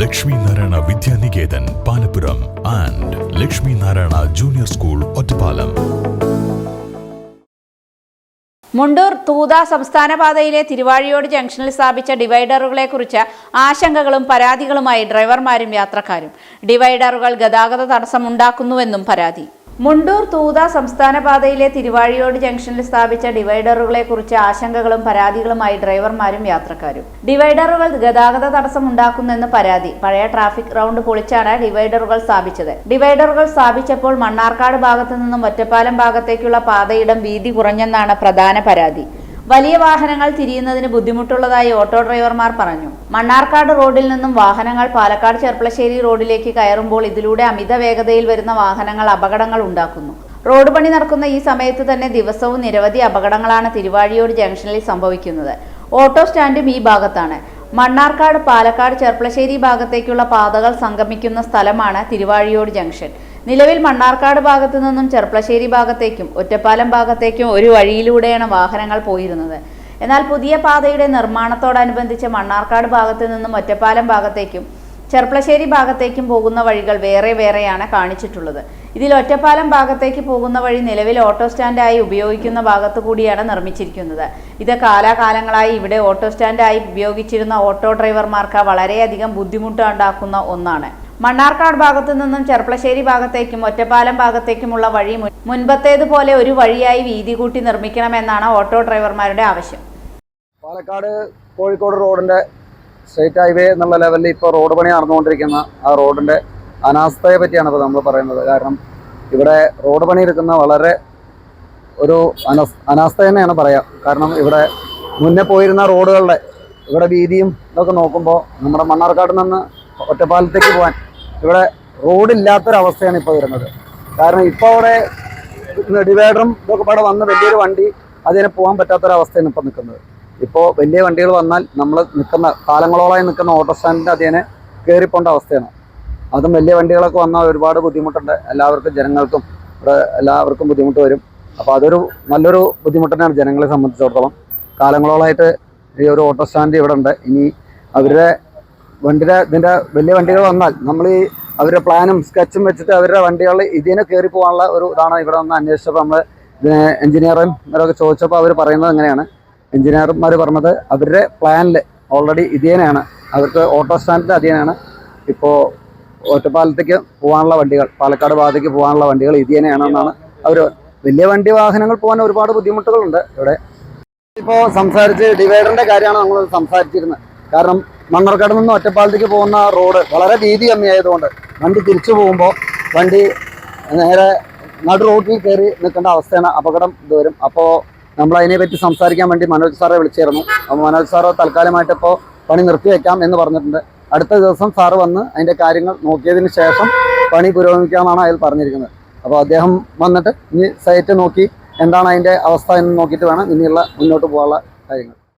Lakshmi Narayana Vidyaniketan Palappuram and Lakshmi Narayana junior school Ottapalam. Mundur Thootha സംസ്ഥാന പാതയിലെ തിരുവാഴിയോട് ജംഗ്ഷനിൽ സ്ഥാപിച്ച ഡിവൈഡറുകളെക്കുറിച്ച് ആശങ്കകളും പരാതികളുമായി ഡ്രൈവർമാരും യാത്രക്കാരും. ഡിവൈഡറുകൾ ഗതാഗത തടസ്സമുണ്ടാക്കുന്നുവെന്നും പരാതി. മുണ്ടൂർ തൂത സംസ്ഥാന പാതയിലെ തിരുവാഴിയോട് ജംഗ്ഷനിൽ സ്ഥാപിച്ച ഡിവൈഡറുകളെക്കുറിച്ച് ആശങ്കകളും പരാതികളുമായി ഡ്രൈവർമാരും യാത്രക്കാരും. ഡിവൈഡറുകൾ ഗതാഗത തടസ്സമുണ്ടാക്കുന്നെന്ന് പരാതി. പഴയ ട്രാഫിക് റൗണ്ട് പൊളിച്ചാണ് ഡിവൈഡറുകൾ സ്ഥാപിച്ചത്. ഡിവൈഡറുകൾ സ്ഥാപിച്ചപ്പോൾ മണ്ണാർക്കാട് ഭാഗത്തു നിന്നും ഒറ്റപ്പാലം ഭാഗത്തേക്കുള്ള പാതയിടം വീതി കുറഞ്ഞെന്നാണ് പ്രധാന പരാതി. വലിയ വാഹനങ്ങൾ തിരിയുന്നതിന് ബുദ്ധിമുട്ടുള്ളതായി ഓട്ടോ ഡ്രൈവർമാർ പറഞ്ഞു. മണ്ണാർക്കാട് റോഡിൽ നിന്നും വാഹനങ്ങൾ പാലക്കാട് ചെർപ്പളശ്ശേരി റോഡിലേക്ക് കയറുമ്പോൾ ഇതിലൂടെ അമിത വേഗതയിൽ വരുന്ന വാഹനങ്ങൾ അപകടങ്ങൾ ഉണ്ടാക്കുന്നു. റോഡ് പണി നടക്കുന്ന ഈ സമയത്ത് തന്നെ ദിവസവും നിരവധി അപകടങ്ങളാണ് തിരുവാഴിയോട് ജംഗ്ഷനിൽ സംഭവിക്കുന്നത്. ഓട്ടോ സ്റ്റാൻഡും ഈ ഭാഗത്താണ്. മണ്ണാർക്കാട് പാലക്കാട് ചെർപ്പളശ്ശേരി ഭാഗത്തേക്കുള്ള പാതകൾ സംഗമിക്കുന്ന സ്ഥലമാണ് തിരുവാഴിയോട് ജംഗ്ഷൻ. നിലവിൽ മണ്ണാർക്കാട് ഭാഗത്തു നിന്നും ചെർപ്പളശ്ശേരി ഭാഗത്തേക്കും ഒറ്റപ്പാലം ഭാഗത്തേക്കും ഒരു വഴിയിലൂടെയാണ് വാഹനങ്ങൾ പോയിരുന്നത്. എന്നാൽ പുതിയ പാതയുടെ നിർമ്മാണത്തോടനുബന്ധിച്ച് മണ്ണാർക്കാട് ഭാഗത്തു നിന്നും ഒറ്റപ്പാലം ഭാഗത്തേക്കും ചെർപ്പളശ്ശേരി ഭാഗത്തേക്കും പോകുന്ന വഴികൾ വേറെയാണ് കാണിച്ചിട്ടുള്ളത്. ഇതിൽ ഒറ്റപ്പാലം ഭാഗത്തേക്ക് പോകുന്ന വഴി നിലവിൽ ഓട്ടോ സ്റ്റാൻഡായി ഉപയോഗിക്കുന്ന ഭാഗത്തു കൂടിയാണ് നിർമ്മിച്ചിരിക്കുന്നത്. ഇത് കാലാകാലങ്ങളായി ഇവിടെ ഓട്ടോ സ്റ്റാൻഡായി ഉപയോഗിച്ചിരുന്ന ഓട്ടോ ഡ്രൈവർമാർക്ക് വളരെയധികം ബുദ്ധിമുട്ടുണ്ടാക്കുന്ന ഒന്നാണ്. മണ്ണാർക്കാട് ഭാഗത്തു നിന്നും ചെർപ്പളശ്ശേരി ഭാഗത്തേക്കും ഒറ്റപ്പാലം ഭാഗത്തേക്കുമുള്ള വഴി മുൻപത്തേതുപോലെ ഒരു വഴിയായി വീതി കൂട്ടി നിർമ്മിക്കണമെന്നാണ് ഓട്ടോ ഡ്രൈവർമാരുടെ ആവശ്യം. പാലക്കാട് കോഴിക്കോട് റോഡിന്റെ സ്റ്റേറ്റ് ഹൈവേ എന്നുള്ള ലെവലിൽ ഇപ്പോൾ റോഡ് പണി നടന്നുകൊണ്ടിരിക്കുന്ന ആ റോഡിന്റെ അനാസ്ഥയെ പറ്റിയാണ് ഇപ്പോൾ നമ്മൾ പറയുന്നത്. കാരണം ഇവിടെ റോഡ് പണി എടുക്കുന്ന വളരെ ഒരു അനാസ്ഥ തന്നെയാണ് പറയാം. കാരണം ഇവിടെ മുന്നേ പോയിരുന്ന റോഡുകളുടെ ഇവിടെ വീതിയും ഇതൊക്കെ നോക്കുമ്പോൾ നമ്മുടെ മണ്ണാർക്കാട് നിന്ന് ഒറ്റപ്പാലത്തേക്ക് പോകാൻ ഇവിടെ റോഡില്ലാത്തൊരവസ്ഥയാണ് ഇപ്പോൾ വരുന്നത്. കാരണം ഇപ്പോൾ അവിടെ ഡിവൈഡറും ഇതൊക്കെ ഇവിടെ വന്ന് വലിയൊരു വണ്ടി അതിനെ പോകാൻ പറ്റാത്തൊരവസ്ഥയാണ് ഇപ്പോൾ നിൽക്കുന്നത്. ഇപ്പോൾ വലിയ വണ്ടികൾ വന്നാൽ നമ്മൾ നിൽക്കുന്ന കാലങ്ങളോളായി നിൽക്കുന്ന ഓട്ടോ സ്റ്റാൻഡിൻ്റെ അതിനെ കയറിപ്പോണ്ട അവസ്ഥയാണ്. അതും വലിയ വണ്ടികളൊക്കെ വന്നാൽ ഒരുപാട് ബുദ്ധിമുട്ടുണ്ട്. എല്ലാവർക്കും ജനങ്ങൾക്കും ഇവിടെ എല്ലാവർക്കും ബുദ്ധിമുട്ട് വരും. അപ്പോൾ അതൊരു നല്ലൊരു ബുദ്ധിമുട്ട് തന്നെയാണ് ജനങ്ങളെ സംബന്ധിച്ചിടത്തോളം. കാലങ്ങളോളായിട്ട് ഈ ഒരു ഓട്ടോ സ്റ്റാൻഡ് ഇവിടെ ഉണ്ട്. ഇനി അവരുടെ ഇതിൻ്റെ വലിയ വണ്ടികൾ വന്നാൽ നമ്മൾ ഈ അവരുടെ പ്ലാനും സ്കെച്ചും വെച്ചിട്ട് അവരുടെ വണ്ടികൾ ഇതിനെ കയറി പോകാനുള്ള ഒരു ഇതാണ്. ഇവിടെ വന്ന് അന്വേഷിച്ചപ്പോൾ നമ്മൾ ഇതിനെ എഞ്ചിനീയറും ഇവരൊക്കെ ചോദിച്ചപ്പോൾ അവർ പറയുന്നത് എങ്ങനെയാണ്, എഞ്ചിനീയർമാർ പറഞ്ഞത് അവരുടെ പ്ലാനിൽ ഓൾറെഡി ഇതേനെയാണ് അവർക്ക് ഓട്ടോ സ്റ്റാൻഡിൻ്റെ അതേനാണ് ഇപ്പോൾ ഒറ്റപ്പാലത്തേക്ക് പോകാനുള്ള വണ്ടികൾ, പാലക്കാട് ഭാഗത്തേക്ക് പോകാനുള്ള വണ്ടികൾ ഇതേനെയാണെന്നാണ് അവർ. വലിയ വണ്ടി വാഹനങ്ങൾ പോകാൻ ഒരുപാട് ബുദ്ധിമുട്ടുകളുണ്ട് ഇവിടെ. ഇപ്പോൾ സംസാരിച്ച് ഡിവൈഡറിൻ്റെ കാര്യമാണ് നമ്മൾ സംസാരിച്ചിരുന്നത്. കാരണം മണ്ണാർക്കാട് നിന്ന് ഒറ്റപ്പാലത്തേക്ക് പോകുന്ന റോഡ് വളരെ വീതി കമ്മിയായതുകൊണ്ട് വണ്ടി തിരിച്ചു പോകുമ്പോൾ വണ്ടി നേരെ നടു റോഡിൽ കയറി നിൽക്കേണ്ട അവസ്ഥയാണ്. അപകടം ഇതുവരും. അപ്പോൾ നമ്മൾ അതിനെപ്പറ്റി സംസാരിക്കാൻ വേണ്ടി മനോജ് സാറെ വിളിച്ചിരുന്നു. അപ്പോൾ മനോജ് സാറ് തൽക്കാലമായിട്ട് ഇപ്പോൾ പണി നിർത്തിവെക്കാം എന്ന് പറഞ്ഞിട്ടുണ്ട്. അടുത്ത ദിവസം സാറ് വന്ന് അതിൻ്റെ കാര്യങ്ങൾ നോക്കിയതിന് ശേഷം പണി പുരോഗമിക്കാമെന്നാണ് അതിൽ പറഞ്ഞിരിക്കുന്നത്. അപ്പോൾ അദ്ദേഹം വന്നിട്ട് ഇനി സൈറ്റ് നോക്കി എന്താണ് അതിൻ്റെ അവസ്ഥ എന്ന് നോക്കിയിട്ട് വേണം ഇനിയുള്ള മുന്നോട്ട് പോകാനുള്ള കാര്യങ്ങൾ.